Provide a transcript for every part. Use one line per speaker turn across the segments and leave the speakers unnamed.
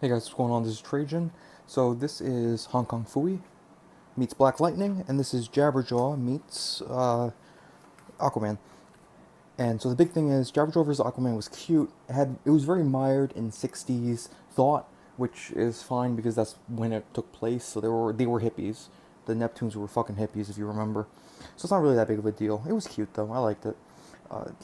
Hey guys, what's going on? This is Trajan. So this is Hong Kong Fooey meets Black Lightning, and this is Jabberjaw meets Aquaman. And so the big thing is Jabberjaw vs Aquaman was cute. It was very mired in '60s thought, which is fine because that's when it took place. So they were hippies. The Neptunes were fucking hippies, if you remember. So it's not really that big of a deal. It was cute though. I liked it.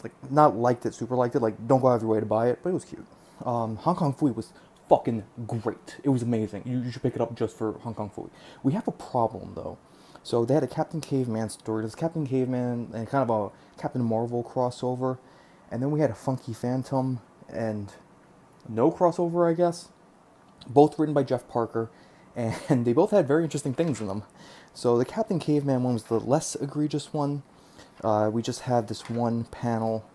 Like not liked it, super liked it. Like don't go out of your way to buy it, but it was cute. Hong Kong Fooey was fucking great. It was amazing. You should pick it up just for Hong Kong Fooey. We have a problem though. So they had a Captain Caveman story. There's Captain Caveman and kind of a Captain Marvel crossover, and then we had a Funky Phantom and no crossover, I guess. Both written by Jeff Parker, and they both had very interesting things in them. So the Captain Caveman one was the less egregious one. We just had this one panel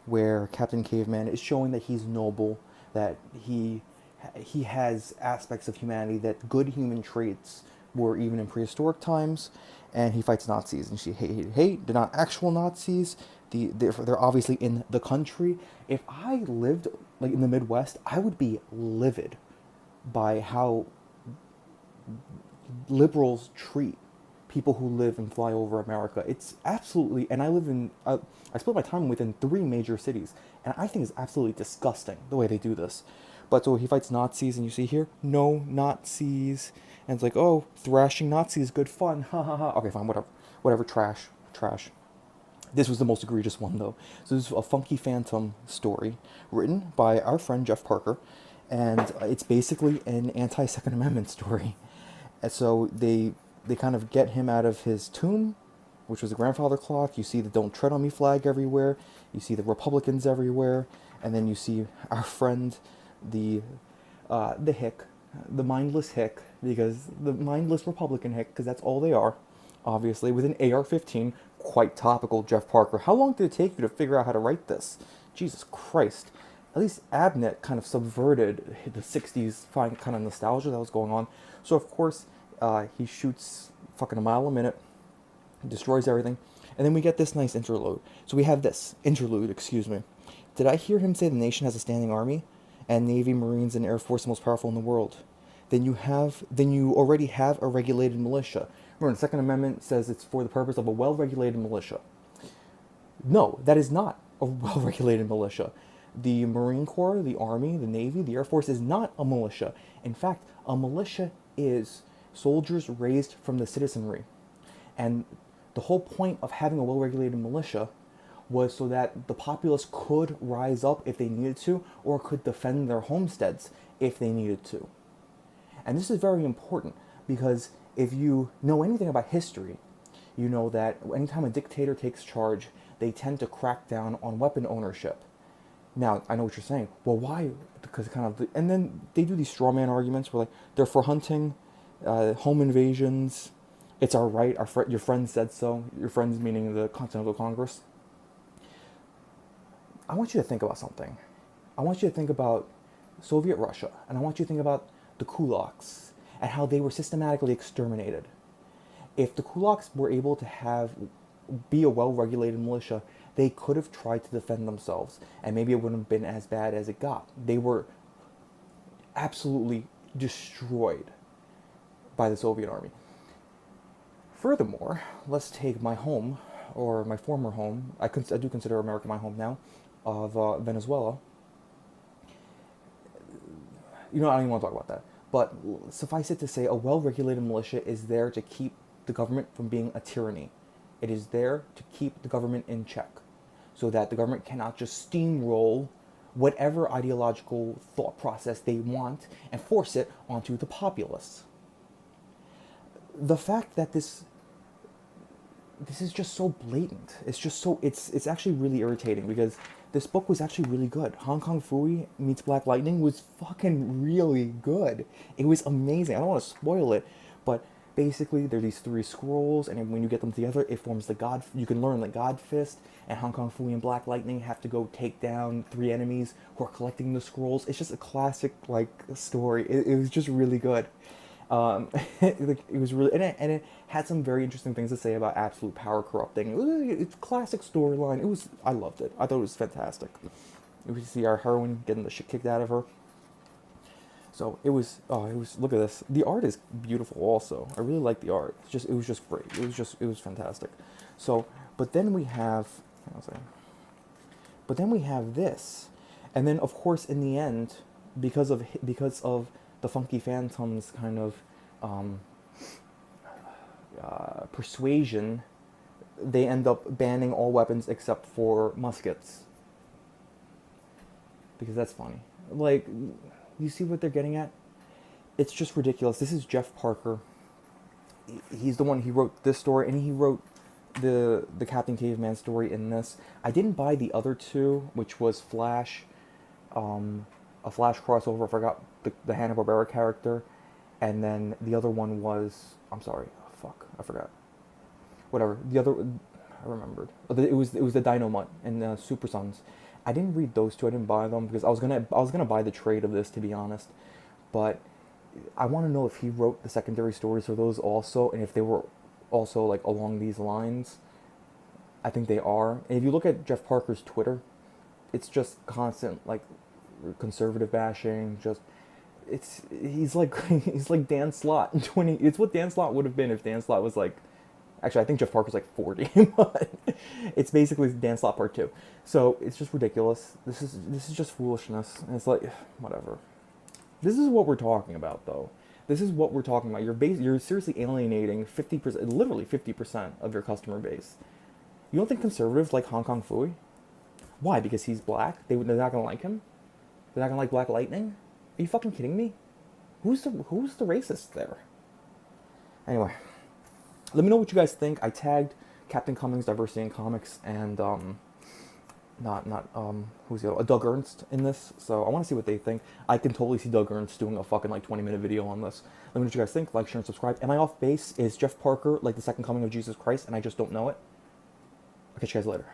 where Captain Caveman is showing that he's noble, that he has aspects of humanity, that good human traits were even in prehistoric times, and he fights Nazis. And she hate. They're not actual Nazis. They're obviously in the country. If I lived like in the Midwest, I would be livid by how liberals treat people who live and fly over America. It's absolutely, and I split my time within three major cities, and I think it's absolutely disgusting the way they do this. But so he fights Nazis, and you see here, no Nazis, and it's like, oh, thrashing Nazis, good fun, ha ha ha. Okay, fine, whatever, trash. This was the most egregious one, though. So this is a Funky Phantom story written by our friend Jeff Parker, and it's basically an anti-Second Amendment story. And so they kind of get him out of his tomb, which was the grandfather clock. You see the "Don't Tread on Me" flag everywhere. You see the Republicans everywhere, and then you see our friend, the hick, the mindless hick, because the mindless Republican hick, because that's all they are. Obviously, with an AR-15, quite topical. Jeff Parker. How long did it take you to figure out how to write this? Jesus Christ. At least Abnett kind of subverted the '60s kind of nostalgia that was going on. So of course, he shoots fucking a mile a minute, destroys everything, and then we get this nice interlude. So we have this interlude, excuse me. Did I hear him say the nation has a standing army, and Navy, Marines, and Air Force the most powerful in the world? Then you already have a regulated militia. Remember, the Second Amendment says it's for the purpose of a well-regulated militia. No, that is not a well-regulated militia. The Marine Corps, the Army, the Navy, the Air Force is not a militia. In fact, a militia is soldiers raised from the citizenry. And the whole point of having a well-regulated militia was so that the populace could rise up if they needed to, or could defend their homesteads if they needed to. And this is very important because if you know anything about history, you know that anytime a dictator takes charge, they tend to crack down on weapon ownership. Now, I know what you're saying. Well, why? Because kind of, and then they do these straw man arguments where like they're for hunting, home invasions. It's our right. Your friend said so. Your friends meaning the Continental Congress. I want you to think about something. I want you to think about Soviet Russia, and I want you to think about the kulaks and how they were systematically exterminated. If the kulaks were able to be a well-regulated militia, they could have tried to defend themselves, and maybe it wouldn't have been as bad as it got. They were absolutely destroyed by the Soviet army. Furthermore, let's take my home, or my former home. I do consider America my home now, of Venezuela. I don't even want to talk about that. But suffice it to say, a well-regulated militia is there to keep the government from being a tyranny. It is there to keep the government in check, so that the government cannot just steamroll whatever ideological thought process they want and force it onto the populace. The fact that this is just so blatant. It's actually really irritating because this book was actually really good. Hong Kong Fooey meets Black Lightning was fucking really good. It was amazing. I don't want to spoil it, but basically there are these three scrolls, and when you get them together, it forms the God. You can learn the God Fist, and Hong Kong Fooey and Black Lightning have to go take down three enemies who are collecting the scrolls. It's just a classic story. It was just really good. It was really, and it had some very interesting things to say about absolute power corrupting. It's a classic storyline. I loved it. I thought it was fantastic. We see our heroine getting the shit kicked out of her. So it was, look at this. The art is beautiful also. I really like the art. It was just great. It was fantastic. So, but then we have, but then we have this. And then of course in the end, because of the Funky Phantom's kind of persuasion, they end up banning all weapons except for muskets. Because that's funny. Like, you see what they're getting at? It's just ridiculous. This is Jeff Parker. He's the one, he wrote this story, and he wrote the Captain Caveman story in this. I didn't buy the other two, which was Flash, a Flash crossover. I forgot the Hanna-Barbera character, and then the other one was, I'm sorry, oh, fuck, I forgot. Whatever. The other, I remembered. It was the Dynamite and Super Sons. I didn't read those two. I didn't buy them because I was gonna buy the trade of this, to be honest. But I want to know if he wrote the secondary stories for those also, and if they were also like along these lines. I think they are. And if you look at Jeff Parker's Twitter, it's just constant like conservative bashing. Just he's like he's like Dan Slott in 20. It's what Dan Slott would have been if Dan Slott was like. Actually, I think Jeff Parker's like 40, but it's basically Dan Slott Part 2. So it's just ridiculous. This is just foolishness. And it's like, whatever. This is what we're talking about, though. This is what we're talking about. You're seriously alienating 50%, literally 50% of your customer base. You don't think conservatives like Hong Kong Phooey? Why? Because he's black? They're not gonna like him? They're not gonna like Black Lightning? Are you fucking kidding me? Who's the racist there? Anyway. Let me know what you guys think. I tagged Captain Cummings Diversity in Comics and who's the other? Doug Ernst in this. So I want to see what they think. I can totally see Doug Ernst doing a fucking like 20-minute video on this. Let me know what you guys think. Like, share, and subscribe. Am I off base? Is Jeff Parker like the second coming of Jesus Christ and I just don't know it? I'll catch you guys later.